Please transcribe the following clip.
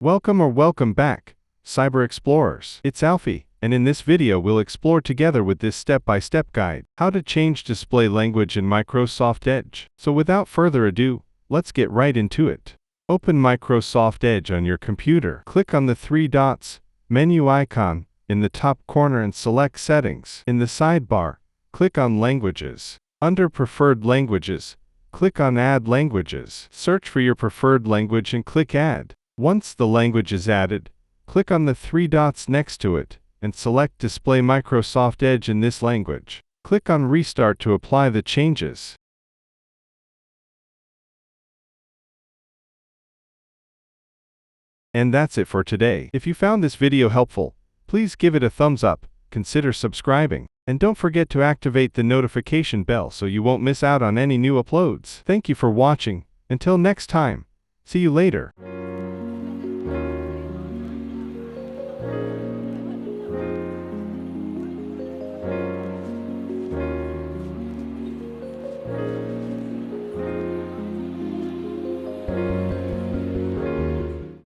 Welcome back, Cyber Explorers. It's Alfie, and in this video we'll explore together with this step-by-step guide, how to change display language in Microsoft Edge. So without further ado, let's get right into it. Open Microsoft Edge on your computer. Click on the three dots, menu icon, in the top corner and select Settings. In the sidebar, click on Languages. Under Preferred Languages, click on Add Languages. Search for your preferred language and click Add. Once the language is added, click on the three dots next to it, and select Display Microsoft Edge in this language. Click on Restart to apply the changes. And that's it for today. If you found this video helpful, please give it a thumbs up, consider subscribing, and don't forget to activate the notification bell so you won't miss out on any new uploads. Thank you for watching. Until next time, see you later.